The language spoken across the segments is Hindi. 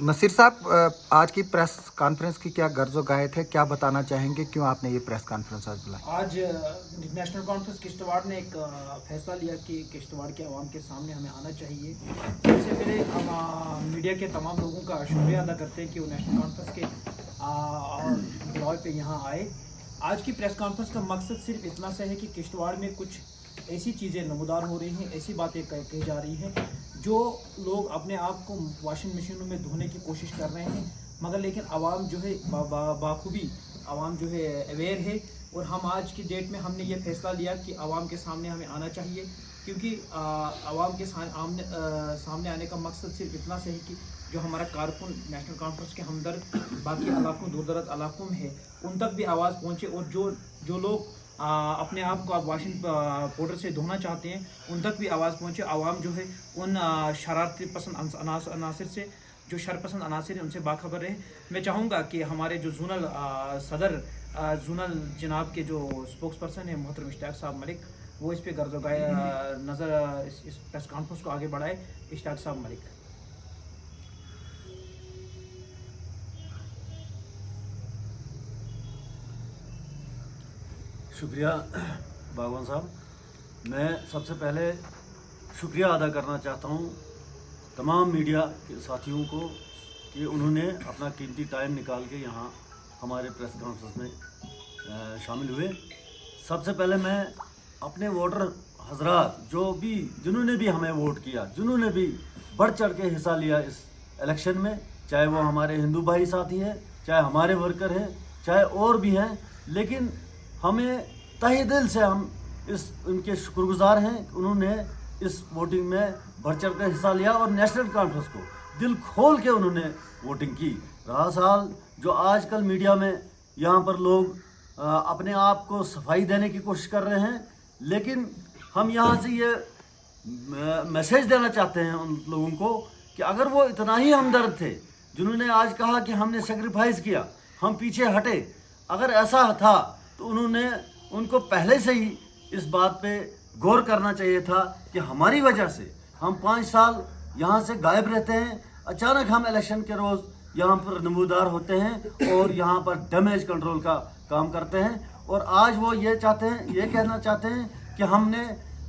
नसीर साहब, आज की प्रेस कॉन्फ्रेंस की क्या गर्ज व गायत है, क्या बताना चाहेंगे, क्यों आपने ये प्रेस कॉन्फ्रेंस आज बुलाई? आज नेशनल कॉन्फ्रेंस किश्तवाड़ ने एक फैसला लिया कि किश्तवाड़ के अवाम के सामने हमें आना चाहिए। सबसे पहले हम मीडिया के तमाम लोगों का शुक्रिया अदा करते हैं कि वो नेशनल कॉन्फ्रेंस के बुलावे पे यहाँ आए। आज की प्रेस कॉन्फ्रेंस का मकसद सिर्फ इतना सा है कि किश्तवाड़ में कुछ ऐसी चीज़ें नमूदार हो रही हैं, ऐसी बातें कही जा रही हैं जो लोग अपने आप को वॉशिंग मशीनों में धोने की कोशिश कर रहे हैं, मगर लेकिन आवाम जो है बाखूबी आवाम जो है अवेयर है। और हम आज की डेट में हमने ये फैसला लिया कि आवाम के सामने हमें आना चाहिए, क्योंकि आवाम के सामने आने का मकसद सिर्फ इतना से है कि जो हमारा कारकुन नेशनल कॉन्फ्रेंस के हमदर्द बाकी इलाकों दूर दराज इलाकों में है उन तक भी आवाज़ पहुँचे, और जो लोग अपने आप को आप वॉशिंग पाउडर से धोना चाहते हैं उन तक भी आवाज़ पहुँचे। आवाम जो है उन शरारती पसंद अनासर से, जो शरपसंद अनासर हैं, उनसे बाखबर रहे। मैं चाहूँगा कि हमारे जो जोनल सदर जोनल जनाब के जो स्पोक्स पर्सन है मोहतरम इश्तियाक साहब मलिक, वो इस पर गर्ज नज़र इस प्रेस कॉन्फ्रेंस को आगे बढ़ाए। इश्तियाक साहब मलिक। शुक्रिया बागवान साहब। मैं सबसे पहले शुक्रिया अदा करना चाहता हूँ तमाम मीडिया के साथियों को कि उन्होंने अपना कीमती टाइम निकाल के यहाँ हमारे प्रेस कॉन्फ्रेंस में शामिल हुए। सबसे पहले मैं अपने वोटर हजरात जिन्होंने भी हमें वोट किया, जिन्होंने भी बढ़ चढ़ के हिस्सा लिया इस इलेक्शन में, चाहे वो हमारे हिंदू भाई साथी हैं, चाहे हमारे वर्कर हैं, चाहे और भी हैं, लेकिन हमें तहे दिल से हम उनके शुक्रगुजार हैं। उन्होंने इस वोटिंग में बढ़ चढ़ कर हिस्सा लिया और नेशनल कॉन्फ्रेंस को दिल खोल के उन्होंने वोटिंग की। रहा सवाल जो आजकल मीडिया में यहाँ पर लोग अपने आप को सफाई देने की कोशिश कर रहे हैं, लेकिन हम यहाँ से ये मैसेज देना चाहते हैं उन लोगों को कि अगर वो इतना ही हमदर्द थे जिन्होंने आज कहा कि हमने सेक्रीफाइस किया, हम पीछे हटे, अगर ऐसा था तो उनको पहले से ही इस बात पे गौर करना चाहिए था कि हमारी वजह से हम 5 साल यहाँ से गायब रहते हैं। अचानक हम इलेक्शन के रोज़ यहाँ पर नमूदार होते हैं और यहाँ पर डैमेज कंट्रोल का काम करते हैं। और आज वो ये कहना चाहते हैं कि हमने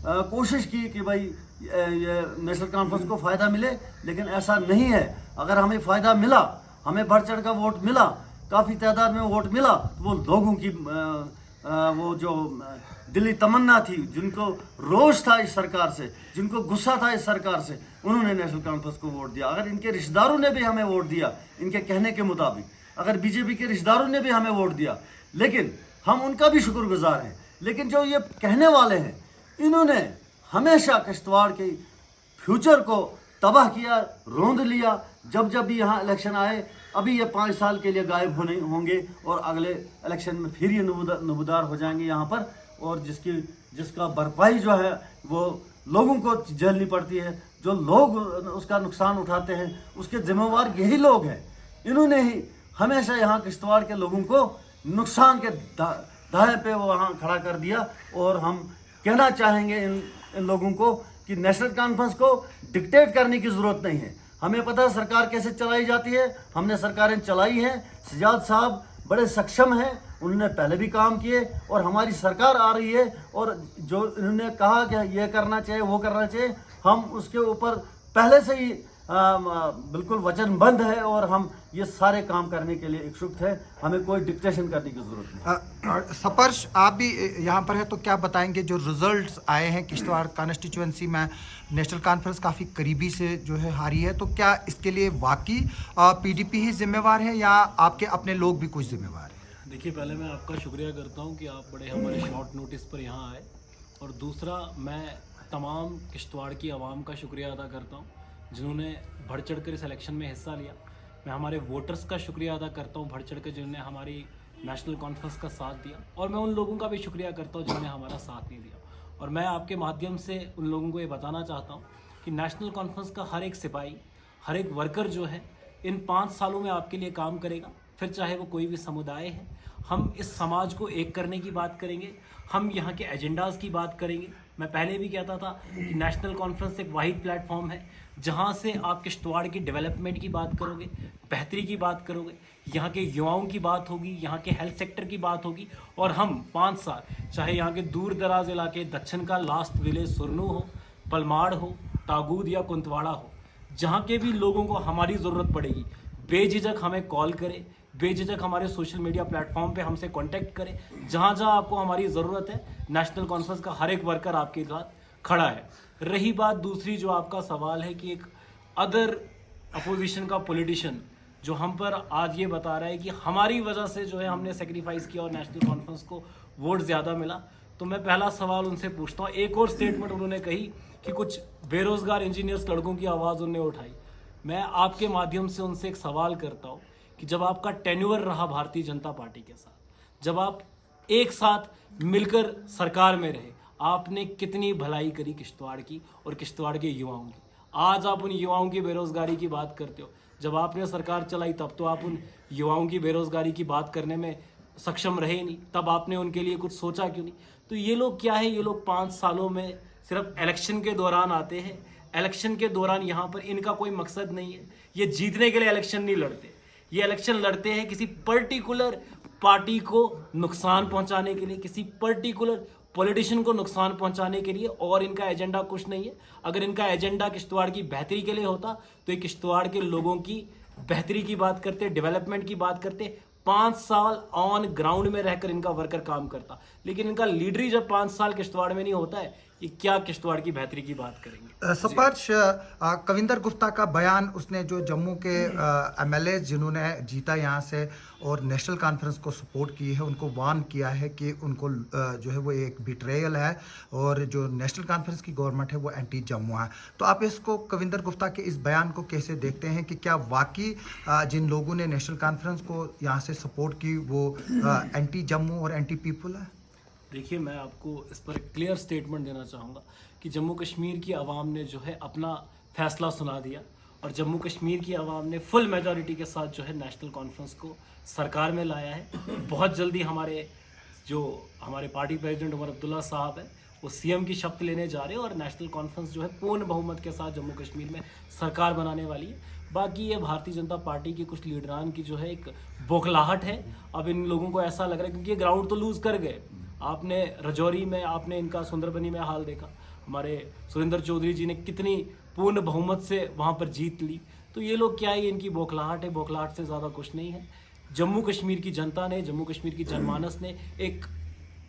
कोशिश की कि भाई ये नेशनल कॉन्फ्रेंस को फ़ायदा मिले, लेकिन ऐसा नहीं है। अगर हमें फ़ायदा मिला, हमें बढ़ चढ़ का वोट मिला, काफ़ी तादाद में वोट मिला, तो वो लोगों की वो जो दिली तमन्ना थी, जिनको रोष था इस सरकार से, जिनको गुस्सा था इस सरकार से, उन्होंने नेशनल कॉन्फ्रेंस को वोट दिया। अगर इनके रिश्तेदारों ने भी हमें वोट दिया, इनके कहने के मुताबिक अगर बीजेपी के रिश्तेदारों ने भी हमें वोट दिया, लेकिन हम उनका भी शुक्रगुजार हैं। लेकिन जो ये कहने वाले हैं, इन्होंने हमेशा किश्तवाड़ के फ्यूचर को तबाह किया, रोंद लिया। जब भी यहाँ इलेक्शन आए, अभी ये 5 साल के लिए गायब होंगे और अगले इलेक्शन में फिर ये नमूदार हो जाएंगे यहाँ पर, और जिसका भरपाई जो है वो लोगों को झेलनी पड़ती है। जो लोग उसका नुकसान उठाते हैं उसके जिम्मेवार यही लोग हैं। इन्होंने ही हमेशा यहाँ किश्तवाड़ के लोगों को नुकसान के दाए पे वो वहाँ खड़ा कर दिया। और हम कहना चाहेंगे इन लोगों को कि नेशनल कॉन्फ्रेंस को डिक्टेट करने की ज़रूरत नहीं है। हमें पता है सरकार कैसे चलाई जाती है, हमने सरकारें चलाई हैं। सजाद साहब बड़े सक्षम हैं, उन्होंने पहले भी काम किए, और हमारी सरकार आ रही है और जो इन्होंने कहा कि ये करना चाहिए, वो करना चाहिए, हम उसके ऊपर पहले से ही बिल्कुल वचनबद्ध है और हम ये सारे काम करने के लिए इच्छुक है। हमें कोई डिक्टेशन करने की जरूरत नहीं। सपर्श, आप भी यहाँ पर है तो क्या बताएंगे जो रिजल्ट्स आए हैं किश्तवाड़ कॉन्स्टिट्यूंसी में, नेशनल कॉन्फ्रेंस काफ़ी करीबी से जो है हारी है, तो क्या इसके लिए वाकई पीडीपी ही जिम्मेवार है या आपके अपने लोग भी कुछ जिम्मेवार हैं? देखिए, पहले मैं आपका शुक्रिया करता हूँ कि आप बड़े हमारे शॉर्ट नोटिस पर यहाँ आए, और दूसरा मैं तमाम किश्तवाड़ की आवाम का शुक्रिया अदा करता हूँ जिन्होंने बढ़ चढ़ कर इस इलेक्शन में हिस्सा लिया। मैं हमारे वोटर्स का शुक्रिया अदा करता हूँ बढ़ चढ़ कर जिन्होंने हमारी नेशनल कॉन्फ्रेंस का साथ दिया, और मैं उन लोगों का भी शुक्रिया करता हूँ जिन्होंने हमारा साथ नहीं दिया। और मैं आपके माध्यम से उन लोगों को ये बताना चाहता हूँ कि नेशनल कॉन्फ्रेंस का हर एक सिपाही, हर एक वर्कर जो है इन 5 सालों में आपके लिए काम करेगा। फिर चाहे वो कोई भी समुदाय है, हम इस समाज को एक करने की बात करेंगे, हम यहाँ के एजेंडाज़ की बात करेंगे, मैं पहले भी कहता था कि नेशनल कॉन्फ्रेंस एक वाहिद प्लेटफॉर्म है जहां से आप किश्तवाड़ की डेवलपमेंट की बात करोगे, बेहतरी की बात करोगे, यहाँ के युवाओं की बात होगी, यहाँ के हेल्थ सेक्टर की बात होगी। और हम 5 साल, चाहे यहाँ के दूर दराज इलाके दक्षिण का लास्ट विलेज सुरनू हो, पलमाड़ हो, तागूद या कुंतवाड़ा हो, जहाँ के भी लोगों को हमारी ज़रूरत पड़ेगी, बेझिझक हमें कॉल करें, बेझिझक हमारे सोशल मीडिया प्लेटफॉर्म पे हमसे कांटेक्ट करें। जहाँ जहाँ आपको हमारी ज़रूरत है, नेशनल कॉन्फ्रेंस का हर एक वर्कर आपके साथ खड़ा है। रही बात दूसरी जो आपका सवाल है कि एक अदर अपोजिशन का पॉलिटिशियन जो हम पर आज ये बता रहा है कि हमारी वजह से जो है हमने सेक्रीफाइस किया और नेशनल कॉन्फ्रेंस को वोट ज़्यादा मिला, तो मैं पहला सवाल उनसे पूछता हूँ। एक और स्टेटमेंट उन्होंने कही कि कुछ बेरोज़गार इंजीनियर्स लड़कों की आवाज़ उन्होंने उठाई। मैं आपके माध्यम से उनसे एक सवाल करता हूँ कि जब आपका टेन्योर रहा भारतीय जनता पार्टी के साथ, जब आप एक साथ मिलकर सरकार में रहे, आपने कितनी भलाई करी किश्तवाड़ की और किश्तवाड़ के युवाओं की। आज आप उन युवाओं की बेरोज़गारी की बात करते हो। जब आपने सरकार चलाई तब तो आप उन युवाओं की बेरोज़गारी की बात करने में सक्षम रहे नहीं, तब आपने उनके लिए कुछ सोचा क्यों नहीं? तो ये लोग क्या है, ये लोग 5 सालों में सिर्फ इलेक्शन के दौरान आते हैं। इलेक्शन के दौरान यहाँ पर इनका कोई मकसद नहीं है, ये जीतने के लिए इलेक्शन नहीं लड़ते। ये इलेक्शन लड़ते हैं किसी पर्टिकुलर पार्टी को नुकसान पहुंचाने के लिए, किसी पर्टिकुलर पॉलिटिशियन को नुकसान पहुंचाने के लिए, और इनका एजेंडा कुछ नहीं है। अगर इनका एजेंडा किश्तवाड़ की बेहतरी के लिए होता तो ये किश्तवाड़ के लोगों की बेहतरी की बात करते, डेवलपमेंट की बात करते। 5 साल ऑन ग्राउंड में रहकर इनका वर्कर काम करता, लेकिन इनका लीडर ही जब 5 साल किश्तवाड़ में नहीं होता है, ये क्या किश्तवाड़ की बेहतरी की बात करेंगे? स्पर्श, कविंदर गुप्ता का बयान, उसने जो जम्मू के एमएलए जिन्होंने जीता यहाँ से और नेशनल कॉन्फ्रेंस को सपोर्ट की है, उनको वार्न किया है कि उनको जो है वो एक बिट्रेयल है और जो नेशनल कॉन्फ्रेंस की गवर्नमेंट है वो एंटी जम्मू है। तो आप इसको, कविंदर गुप्ता के इस बयान को कैसे देखते हैं कि क्या वाकई जिन लोगों ने नेशनल कॉन्फ्रेंस को यहाँ से सपोर्ट की वो एंटी जम्मू और एंटी पीपल है? देखिए, मैं आपको इस पर क्लियर स्टेटमेंट देना चाहूँगा कि जम्मू कश्मीर की आवाम ने जो है अपना फैसला सुना दिया और जम्मू कश्मीर की आवाम ने फुल मेजॉरिटी के साथ जो है नेशनल कॉन्फ्रेंस को सरकार में लाया है। बहुत जल्दी हमारे पार्टी प्रेसिडेंट उमर अब्दुल्ला साहब है, वो सीएम की शपथ लेने जा रहे हैं और नेशनल कॉन्फ्रेंस जो है पूर्ण बहुमत के साथ जम्मू कश्मीर में सरकार बनाने वाली है। बाकी ये भारतीय जनता पार्टी के कुछ लीडरान की जो है एक बौखलाहट है। अब इन लोगों को ऐसा लग रहा है क्योंकि ये ग्राउंड तो लूज़ कर गए। आपने रजौरी में, आपने इनका सुंदरबनी में हाल देखा, हमारे सुरेंद्र चौधरी जी ने कितनी पूर्ण बहुमत से वहाँ पर जीत ली। तो ये लोग क्या है, इनकी बौखलाहट है, बौखलाहट से ज़्यादा कुछ नहीं है। जम्मू कश्मीर की जनता ने, जम्मू कश्मीर की जनमानस ने एक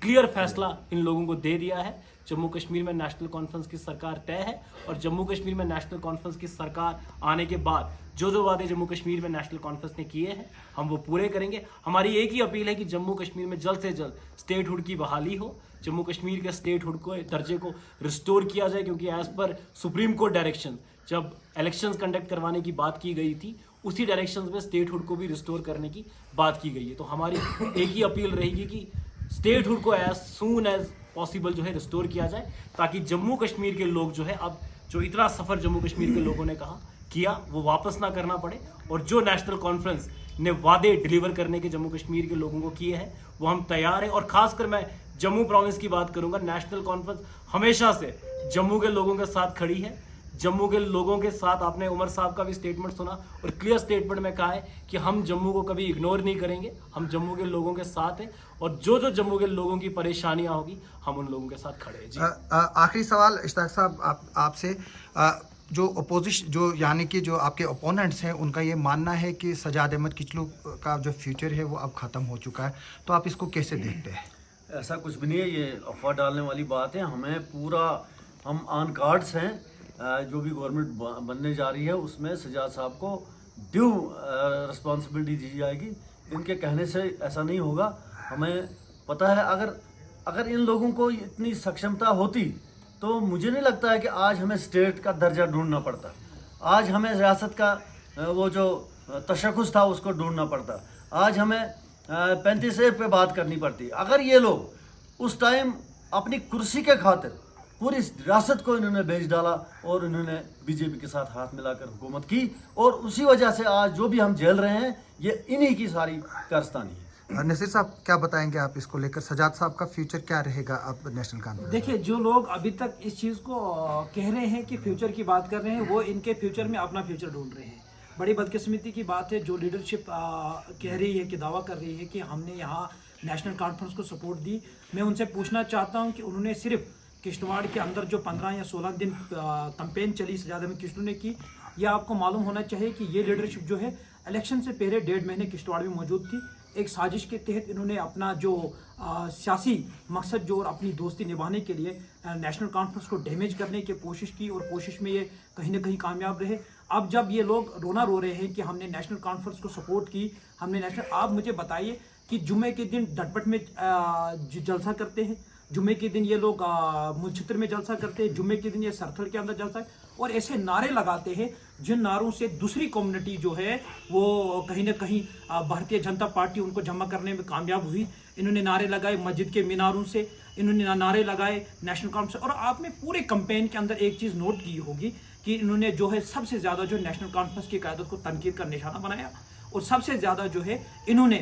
क्लियर फैसला इन लोगों को दे दिया है। जम्मू कश्मीर में नेशनल कॉन्फ्रेंस की सरकार तय है और जम्मू कश्मीर में नेशनल कॉन्फ्रेंस की सरकार आने के बाद जो वादे जम्मू कश्मीर में नेशनल कॉन्फ्रेंस ने किए हैं हम वो पूरे करेंगे। हमारी एक ही अपील है कि जम्मू कश्मीर में जल्द से जल्द स्टेटहुड की बहाली हो, जम्मू कश्मीर के स्टेटहुड को दर्जे को रिस्टोर किया जाए, क्योंकि एज पर सुप्रीम कोर्ट डायरेक्शन जब इलेक्शंस कंडक्ट करवाने की बात की गई थी, उसी डायरेक्शंस में स्टेटहुड को भी रिस्टोर करने की बात की गई है। तो हमारी एक ही अपील रहेगी कि स्टेटहुड को एज सून एज पॉसिबल जो है रिस्टोर किया जाए, ताकि जम्मू कश्मीर के लोग जो है, अब जो इतना सफ़र जम्मू कश्मीर के लोगों ने किया वो वापस ना करना पड़े, और जो नेशनल कॉन्फ्रेंस ने वादे डिलीवर करने के जम्मू कश्मीर के लोगों को किए हैं वो हम तैयार हैं। और खासकर मैं जम्मू प्रोविंस की बात करूंगा, नेशनल कॉन्फ्रेंस हमेशा से जम्मू के लोगों के साथ खड़ी है। जम्मू के लोगों के साथ आपने उमर साहब का भी स्टेटमेंट सुना और क्लियर स्टेटमेंट में कहा है कि हम जम्मू को कभी इग्नोर नहीं करेंगे, हम जम्मू के लोगों के साथ हैं और जो जम्मू के लोगों की परेशानियां होगी हम उन लोगों के साथ खड़े हैं। जी, आखिरी सवाल इश्ताक साहब आपसे, जो अपोजिशन, जो यानी कि जो आपके ओपोनेंट्स हैं, उनका ये मानना है कि सजाद अहमद किचलू का जो फ्यूचर है वो अब ख़त्म हो चुका है, तो आप इसको कैसे देखते हैं? ऐसा कुछ भी नहीं है, ये अफवाह डालने वाली बात है। हम ऑन कार्ड्स हैं, जो भी गवर्नमेंट बनने जा रही है उसमें सजाद साहब को ड्यू रिस्पॉन्सिबिलिटी दी जाएगी। इनके कहने से ऐसा नहीं होगा। हमें पता है अगर इन लोगों को इतनी सक्षमता होती तो मुझे नहीं लगता है कि आज हमें स्टेट का दर्जा ढूंढना पड़ता, आज हमें रियासत का वो जो तशख़्ख़ुस था उसको ढूंढना पड़ता, आज हमें 35A पे बात करनी पड़ती। अगर ये लोग उस टाइम अपनी कुर्सी के खातिर पूरी रियासत को इन्होंने बेच डाला और इन्होंने बीजेपी के साथ हाथ मिलाकर हुकूमत की, और उसी वजह से आज जो भी हम झेल रहे हैं ये इन्हीं की सारी कारस्तानी है। नसीर साहब क्या बताएंगे आप इसको लेकर, सजाद साहब का फ्यूचर क्या रहेगा अब नेशनल कॉन्फ्रेंस? देखिए, जो लोग अभी तक इस चीज़ को कह रहे हैं कि फ्यूचर की बात कर रहे हैं, वो इनके फ्यूचर में अपना फ्यूचर ढूंढ रहे हैं। बड़ी बदकिस्मती की बात है, जो लीडरशिप कह रही है कि दावा कर रही है कि हमने यहाँ नेशनल कॉन्फ्रेंस को सपोर्ट दी, मैं उनसे पूछना चाहता हूँ कि उन्होंने सिर्फ किश्तवाड़ के अंदर जो 15 या 16 दिन कंपेन चली सजाद अहमद किश्तू ने की, यह आपको मालूम होना चाहिए कि ये लीडरशिप जो है इलेक्शन से पहले 1.5 महीने किश्तवाड़ में मौजूद थी। एक साजिश के तहत इन्होंने अपना जो सियासी मकसद जो और अपनी दोस्ती निभाने के लिए नेशनल कॉन्फ्रेंस को डैमेज करने की कोशिश की, और कोशिश में ये कहीं ना कहीं कामयाब रहे। अब जब ये लोग रोना रो रहे हैं कि हमने नेशनल कॉन्फ्रेंस को सपोर्ट की, हमने नेशनल, आप मुझे बताइए कि जुम्मे के दिन डटपट में जलसा करते हैं, जुम्मे के दिन ये लोग मुलछित्र में जलसा करते हैं, जुम्मे के दिन ये सरथल के अंदर जलसा है, और ऐसे नारे लगाते हैं जिन नारों से दूसरी कम्युनिटी जो है वो कहीं ना कहीं भारतीय जनता पार्टी उनको जमा करने में कामयाब हुई। इन्होंने नारे लगाए मस्जिद के मीनारों से, इन्होंने नारे लगाए नेशनल कॉन्फ्रेंस। और आपने पूरे कैंपेन के अंदर एक चीज़ नोट की होगी कि इन्होंने जो है सबसे ज़्यादा जो नेशनल कॉन्फ्रेंस की क़यादत को तनकीद का निशाना बनाया, और सबसे ज़्यादा जो है इन्होंने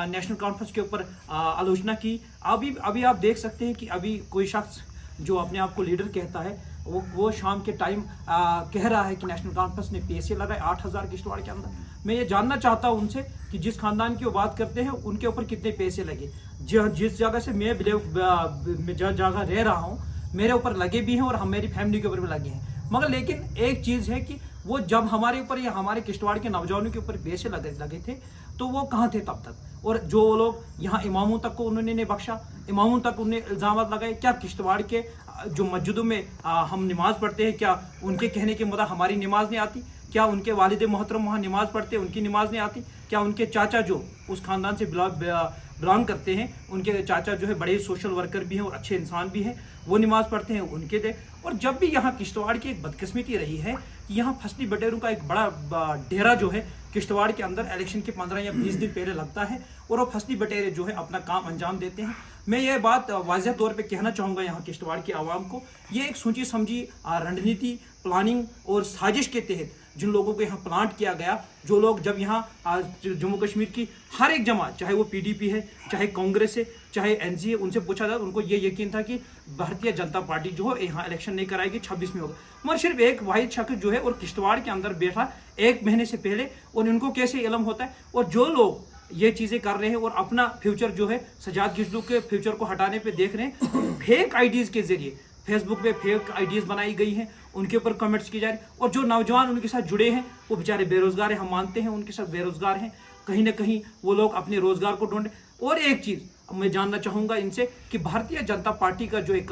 नेशनल कॉन्फ्रेंस के ऊपर आलोचना की। अभी आप देख सकते हैं कि अभी कोई शख्स जो अपने आप को लीडर कहता है, वो शाम के टाइम कह रहा है कि नेशनल कॉन्फ्रेंस ने पैसे लगाए 8000 किश्तवाड़ के अंदर। मैं ये जानना चाहता हूँ उनसे कि जिस खानदान की वो बात करते हैं उनके ऊपर कितने पैसे लगे। जिस जगह से मैं जगह रह रहा हूँ, मेरे ऊपर लगे भी हैं और मेरी फैमिली के ऊपर भी लगे हैं, मगर लेकिन एक चीज़ है कि वो जब हमारे ऊपर या हमारे किश्तवाड़ के नौजवानों के ऊपर पैसे लगे थे तो वो कहाँ थे तब तक। और जो लोग यहाँ इमामों तक को उन्होंने नहीं बख्शा, इमामों तक उन्हें इल्ज़ाम लगाए। क्या किश्तवाड़ के जो मस्जिदों में हम नमाज़ पढ़ते हैं, क्या उनके कहने के मुताबिक हमारी नमाज नहीं आती? क्या उनके वालिद मोहतरम वहाँ नमाज़ पढ़ते हैं, उनकी नमाज नहीं आती? क्या उनके चाचा जो उस ख़ानदान से बिलोंग करते हैं, उनके चाचा जो है बड़े सोशल वर्कर भी हैं और अच्छे इंसान भी हैं, वो नमाज़ पढ़ते हैं, उनके दे। और जब भी यहाँ किश्तवाड़ की एक बदकिस्मती रही है कि यहाँ फसली बटेरों का एक बड़ा डेरा जो है किश्तवाड़ के अंदर इलेक्शन के 15 या 20 दिन पहले लगता है, और वो फसली बटेरे जो है अपना काम अंजाम देते हैं। मैं ये बात वाज़ेह तौर पे कहना चाहूँगा यहाँ किश्तवाड़ की आवाम को, ये एक सोची समझी रणनीति, प्लानिंग और साजिश के तहत जिन लोगों को यहाँ प्लांट किया गया, जो लोग जब यहाँ जम्मू कश्मीर की हर एक जमात, चाहे वो PDP है, चाहे कांग्रेस है, चाहे NC है, उनसे पूछा जाए उनको ये यकीन था कि भारतीय जनता पार्टी जो है यहाँ इलेक्शन नहीं कराएगी, 26 में होगा। मगर सिर्फ एक वाहिद शख्स जो है और किश्तवाड़ के अंदर बैठा 1 महीने से पहले, और इनको कैसे इल्म होता है। और जो लोग ये चीज़ें कर रहे हैं और अपना फ्यूचर जो है सजाद किश्तू के फ्यूचर को हटाने पे देख रहे हैं, फेक आईडीज़ के जरिए फेसबुक पे फेक आईडीज़ बनाई गई हैं, उनके ऊपर कमेंट्स की जा रही, और जो नौजवान उनके साथ जुड़े हैं वो बेचारे बेरोजगार हैं, हम मानते हैं उनके साथ बेरोजगार हैं, कहीं ना कहीं वो लोग अपने रोजगार को ढूंढे। और एक चीज़ मैं जानना चाहूँगा इनसे कि भारतीय जनता पार्टी का जो एक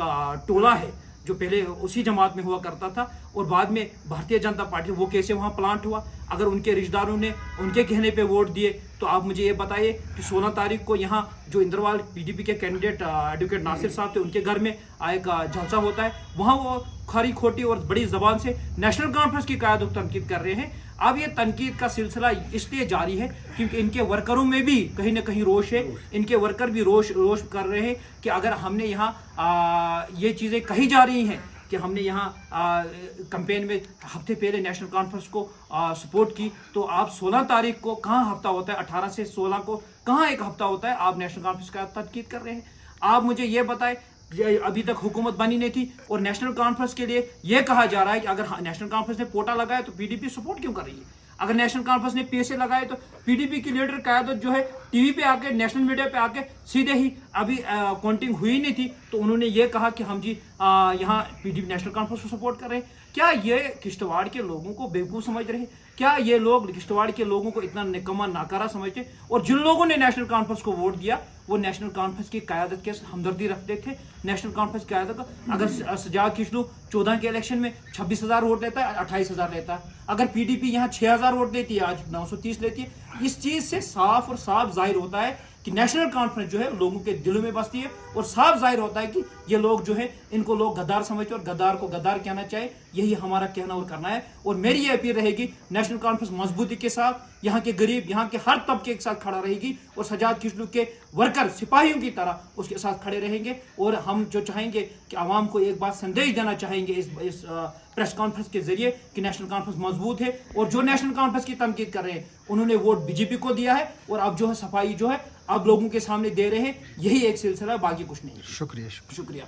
टोला है, जो पहले उसी जमात में हुआ करता था और बाद में भारतीय जनता पार्टी, वो कैसे वहाँ प्लांट हुआ? अगर उनके रिश्तेदारों ने उनके कहने पे वोट दिए तो आप मुझे ये बताइए कि 16 तारीख को यहाँ जो इंद्रवाल PDP के कैंडिडेट एडवोकेट नासिर साहब थे, उनके घर में एक जलसा होता है, वहाँ वो खरी खोटी और बड़ी जबान से नेशनल कॉन्फ्रेंस की क़यादत तनकीद कर रहे हैं। अब ये तनकीद का सिलसिला इसलिए जारी है क्योंकि इनके वर्करों में भी कहीं ना कहीं रोष है, इनके वर्कर भी रोष कर रहे हैं कि अगर हमने यहाँ ये चीज़ें कही जा रही हैं कि हमने यहाँ कैंपेन में हफ्ते पहले नेशनल कॉन्फ्रेंस को सपोर्ट की, तो आप 16 तारीख को कहाँ हफ्ता होता है, 18 से 16 को कहाँ एक हफ्ता होता है, आप नेशनल कॉन्फ्रेंस का तनकीद कर रहे हैं। आप मुझे ये बताएं, अभी तक हुकूमत बनी नहीं थी और नेशनल कॉन्फ्रेंस के लिए ये कहा जा रहा है कि अगर नेशनल कॉन्फ्रेंस ने पोटा लगाया तो PDP सपोर्ट क्यों कर रही है? अगर नेशनल कॉन्फ्रेंस ने पैसे लगाए तो PDP की लीडर क़यादत जो है TV पे आके, नेशनल मीडिया पे आके सीधे ही, अभी काउंटिंग हुई नहीं थी तो उन्होंने ये कहा कि हम जी यहाँ PDP नेशनल कॉन्फ्रेंस को सपोर्ट कर रहे हैं। क्या ये किश्तवाड़ के लोगों को बेवकूफ़ समझ रहे हैं? क्या ये लोग किश्तवाड़ के लोगों को इतना निकम्मा नाकारा समझते? और जिन लोगों ने नेशनल कॉन्फ्रेंस को वोट दिया वो नेशनल कॉन्फ्रेंस की क़यादत के हमदर्दी रखते थे। नेशनल कॉन्फ्रेंस की क़यादत का अगर सजाद किश्तू 14 के इलेक्शन में 26,000 वोट लेता है, 28,000 लेता है, अगर PDP यहाँ 6,000 वोट देती है, आज 930 लेती है, इस चीज़ से साफ और साफ जाहिर होता है कि नेशनल कॉन्फ्रेंस जो है लोगों के दिलों में बसती है, और साफ जाहिर होता है कि ये लोग जो है इनको लोग गद्दार समझते और गद्दार को गद्दार कहना चाहिए। यही हमारा कहना और करना है। और मेरी ये अपील रहेगी, नेशनल कॉन्फ्रेंस मजबूती के साथ यहाँ के गरीब, यहाँ के हर तबके के साथ खड़ा रहेगी और सजाद किश्तू के वर्कर सिपाहियों की तरह उसके साथ खड़े रहेंगे। और हम जो चाहेंगे कि आवाम को एक बात संदेश देना चाहेंगे इस प्रेस कॉन्फ्रेंस के जरिए कि नेशनल कॉन्फ्रेंस मजबूत है, और जो नेशनल कॉन्फ्रेंस की तनकीद कर रहे हैं उन्होंने वोट BJP को दिया है, और अब जो है सफाई जो है अब लोगों के सामने दे रहे हैं, यही एक सिलसिला, बाकी कुछ नहीं। शुक्रिया शुक्रिया।